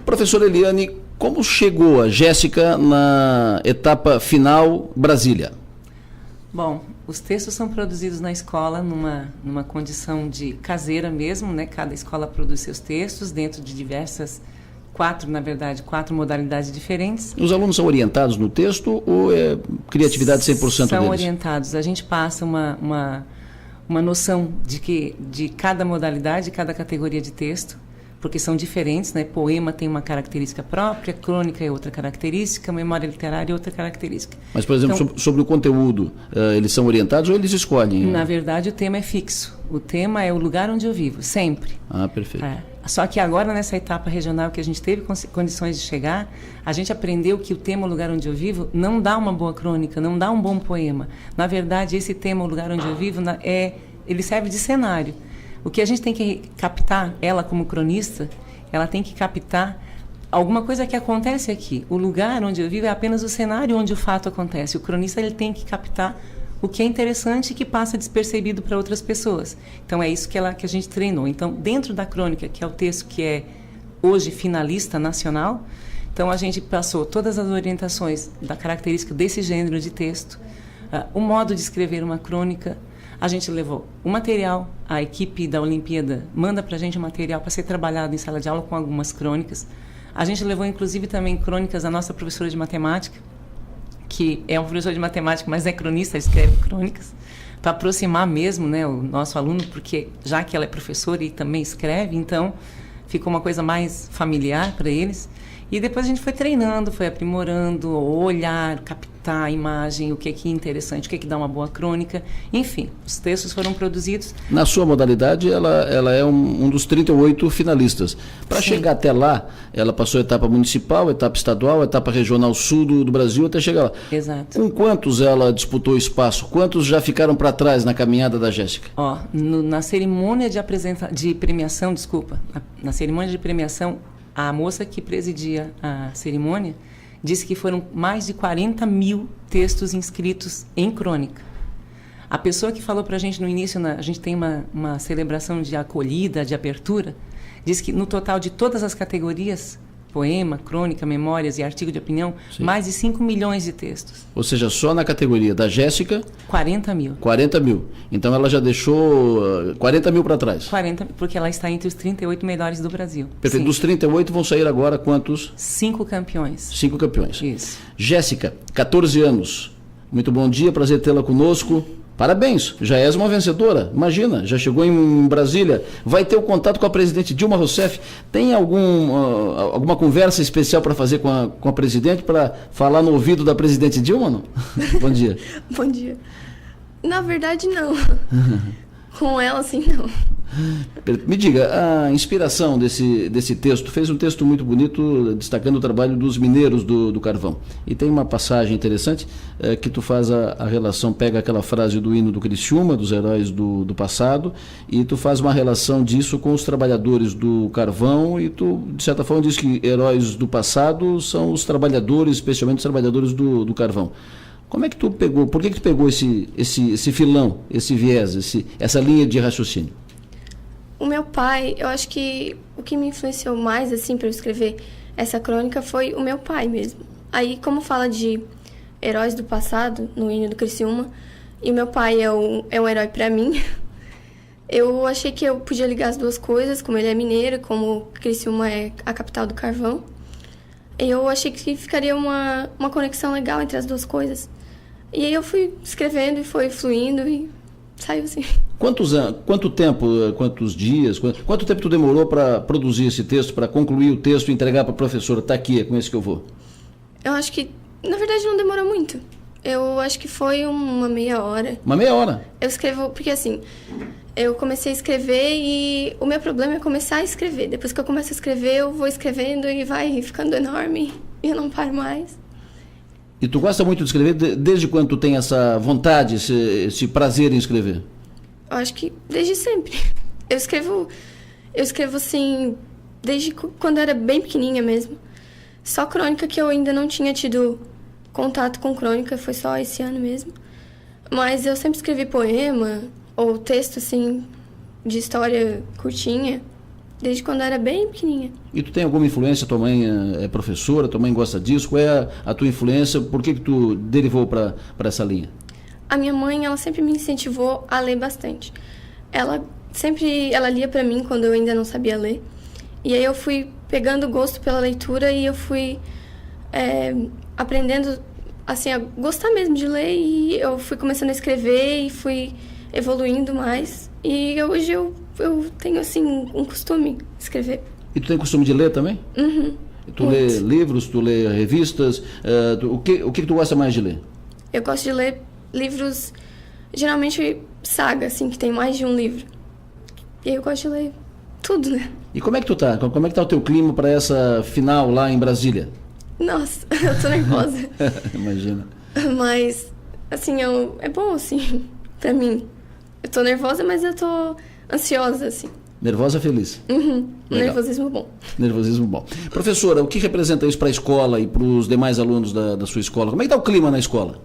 Professora Eliane, como chegou a Jéssica na etapa final Brasília? Bom, os textos são produzidos na escola numa condição de caseira mesmo, né? Cada escola produz seus textos dentro de quatro modalidades diferentes. Os alunos são orientados no texto ou é criatividade 100% deles? São orientados. A gente passa uma noção de cada modalidade, cada categoria de texto, porque são diferentes, né? Poema tem uma característica própria, crônica é outra característica, memória literária é outra característica. Mas, por exemplo, então, sobre o conteúdo, eles são orientados ou eles escolhem? Na verdade, o tema é fixo. O tema é o lugar onde eu vivo, sempre. Ah, perfeito. Só que agora, nessa etapa regional que a gente teve condições de chegar, a gente aprendeu que o tema, o lugar onde eu vivo, não dá uma boa crônica, não dá um bom poema. Na verdade, esse tema, o lugar onde eu vivo, ele serve de cenário. O que a gente tem que captar, ela como cronista, ela tem que captar alguma coisa que acontece aqui. O lugar onde eu vivo é apenas o cenário onde o fato acontece. O cronista ele tem que captar o que é interessante e que passa despercebido para outras pessoas. Então, é isso que a gente treinou. Então, dentro da crônica, que é o texto que é hoje finalista nacional, então a gente passou todas as orientações da característica desse gênero de texto, o modo de escrever uma crônica. A gente levou o material, a equipe da Olimpíada manda para a gente o material para ser trabalhado em sala de aula com algumas crônicas. A gente levou, inclusive, também crônicas da nossa professora de matemática, que é um professor de matemática, mas é cronista, escreve crônicas, para aproximar mesmo, né, o nosso aluno, porque já que ela é professora e também escreve, então ficou uma coisa mais familiar para eles. E depois a gente foi treinando, foi aprimorando o olhar, captar a imagem, o que é interessante, o que dá uma boa crônica. Enfim, os textos foram produzidos. Na sua modalidade, ela é um dos 38 finalistas. Para chegar até lá, ela passou a etapa municipal, etapa estadual, etapa regional sul do Brasil, até chegar lá. Exato. Com quantos ela disputou espaço? Quantos já ficaram para trás na caminhada da Jéssica? Na cerimônia de premiação, na cerimônia de premiação, a moça que presidia a cerimônia disse que foram mais de 40 mil textos inscritos em crônica. A pessoa que falou para a gente no início, a gente tem uma celebração de acolhida, de abertura, disse que no total de todas as categorias, poema, crônica, memórias e artigo de opinião, sim, mais de 5 milhões de textos. Ou seja, só na categoria da Jéssica... 40 mil. 40 mil. Então ela já deixou 40 mil para trás. 40, porque ela está entre os 38 melhores do Brasil. Perfeito. Sim. Dos 38 vão sair agora quantos? 5 campeões. 5 campeões. Isso. Jéssica, 14 anos. Muito bom dia, prazer tê-la conosco. Parabéns, já és uma vencedora, imagina, já chegou em Brasília, vai ter o contato com a presidente Dilma Rousseff. Tem alguma conversa especial para fazer com a presidente, para falar no ouvido da presidente Dilma, não? Bom dia. Bom dia. Na verdade, não. Com ela, sim, não. Me diga, a inspiração desse texto, fez um texto muito bonito destacando o trabalho dos mineiros do carvão. E tem uma passagem interessante que tu faz a relação, pega aquela frase do hino do Criciúma, dos heróis do passado, e tu faz uma relação disso com os trabalhadores do carvão, e tu, de certa forma, diz que heróis do passado são os trabalhadores, especialmente os trabalhadores do carvão. Como é que tu pegou, por que tu pegou esse filão, esse viés, essa linha de raciocínio? O meu pai, eu acho que o que me influenciou mais, assim, para eu escrever essa crônica foi o meu pai mesmo. Aí, como fala de heróis do passado, no hino do Criciúma, e o meu pai é um herói para mim, eu achei que eu podia ligar as duas coisas, como ele é mineiro, como Criciúma é a capital do carvão. Eu achei que ficaria uma conexão legal entre as duas coisas. E aí eu fui escrevendo e foi fluindo e saiu assim. Quanto tempo, quantos dias, quanto tempo tu demorou para produzir esse texto, para concluir o texto e entregar para a professora? Está aqui, é com esse que eu vou. Eu acho que, na verdade, não demorou muito. Eu acho que foi uma meia hora. Uma meia hora? Eu escrevo, porque assim, eu comecei a escrever e o meu problema é começar a escrever. Depois que eu começo a escrever, eu vou escrevendo e vai ficando enorme e eu não paro mais. E tu gosta muito de escrever? Desde quando tu tem essa vontade, esse prazer em escrever? Eu acho que desde sempre. Eu escrevo assim, desde quando eu era bem pequenininha mesmo. Só crônica que eu ainda não tinha tido contato com crônica, foi só esse ano mesmo. Mas eu sempre escrevi poema ou texto, assim, de história curtinha, desde quando eu era bem pequenininha. E tu tem alguma influência? Tua mãe é professora, tua mãe gosta disso? Qual é a tua influência? Por que tu derivou para essa linha? A minha mãe, ela sempre me incentivou a ler bastante. Ela lia para mim quando eu ainda não sabia ler. E aí eu fui pegando gosto pela leitura e eu fui aprendendo assim, a gostar mesmo de ler, e eu fui começando a escrever e fui evoluindo mais. E hoje eu tenho assim um costume de escrever. E tu tem costume de ler também? Uhum. Tu lê livros, tu lê revistas, o que tu gosta mais de ler? Eu gosto de ler livros, geralmente saga, assim, que tem mais de um livro. E aí eu gosto de ler tudo, né? E como é que tu tá? Como é que tá o teu clima para essa final lá em Brasília? Nossa, eu tô nervosa. Imagina. Mas, assim, é bom, assim, pra mim. Eu tô nervosa, mas eu tô ansiosa, assim. Nervosa, feliz? Uhum. Legal. Nervosismo bom. Nervosismo bom. Professora, o que representa isso para a escola e para os demais alunos da sua escola? Como é que está o clima na escola?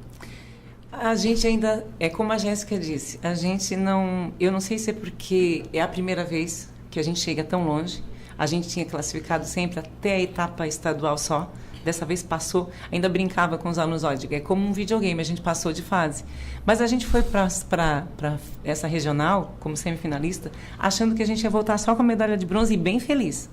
A gente ainda, como a Jéssica disse, a gente não... Eu não sei se é porque é a primeira vez que a gente chega tão longe. A gente tinha classificado sempre até a etapa estadual só. Dessa vez passou, ainda brincava com os alunos, olha, é como um videogame, a gente passou de fase. Mas a gente foi para essa regional, como semifinalista, achando que a gente ia voltar só com a medalha de bronze e bem feliz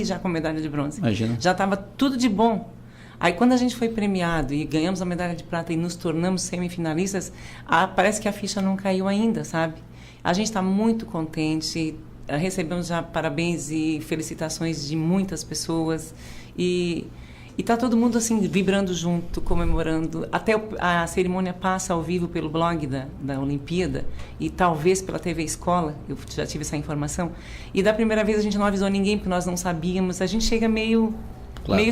já com a medalha de bronze. Imagina. Já estava tudo de bom. Aí quando a gente foi premiado e ganhamos a medalha de prata e nos tornamos semifinalistas, parece que a ficha não caiu ainda, sabe? A gente está muito contente, recebemos já parabéns e felicitações de muitas pessoas e está todo mundo assim vibrando junto, comemorando. Até a cerimônia passa ao vivo pelo blog da Olimpíada e talvez pela TV Escola, eu já tive essa informação. E da primeira vez a gente não avisou ninguém porque nós não sabíamos. A gente chega meio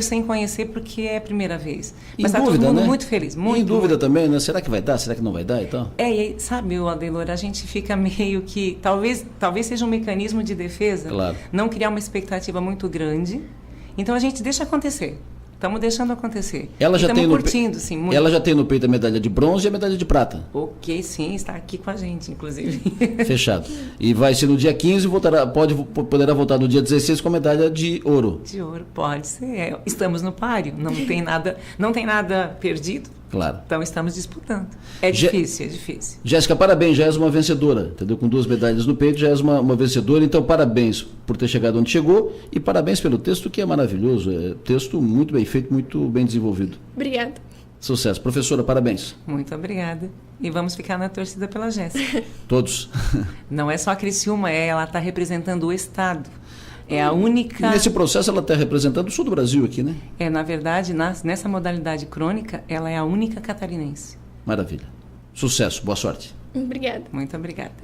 sem conhecer porque é a primeira vez. Mas está todo mundo, né? Muito feliz. Muito, em dúvida também, né? Será que vai dar? Será que não vai dar? Então? E sabe, Adelor, a gente fica meio que... Talvez seja um mecanismo de defesa. Claro. Não criar uma expectativa muito grande. Então a gente deixa acontecer. Estamos deixando acontecer. Estamos curtindo, sim, muito. Ela já tem no peito a medalha de bronze e a medalha de prata. Ok, sim, está aqui com a gente, inclusive. Fechado. E vai ser no dia 15 e poderá voltar no dia 16 com a medalha de ouro. De ouro, pode ser. Estamos no páreo, não tem nada perdido. Claro. Então estamos disputando. É difícil. Jéssica, parabéns, já és uma vencedora, entendeu? Com 2 medalhas no peito, já és uma vencedora. Então, parabéns por ter chegado onde chegou e parabéns pelo texto, que é maravilhoso. É texto muito bem feito, muito bem desenvolvido. Obrigada. Sucesso. Professora, parabéns. Muito obrigada. E vamos ficar na torcida pela Jéssica. Todos. Não é só a Criciúma, ela está representando o Estado. É a única... Nesse processo ela está representando o sul do Brasil aqui, né? Na verdade, nessa modalidade crônica, ela é a única catarinense. Maravilha. Sucesso, boa sorte. Obrigada. Muito obrigada.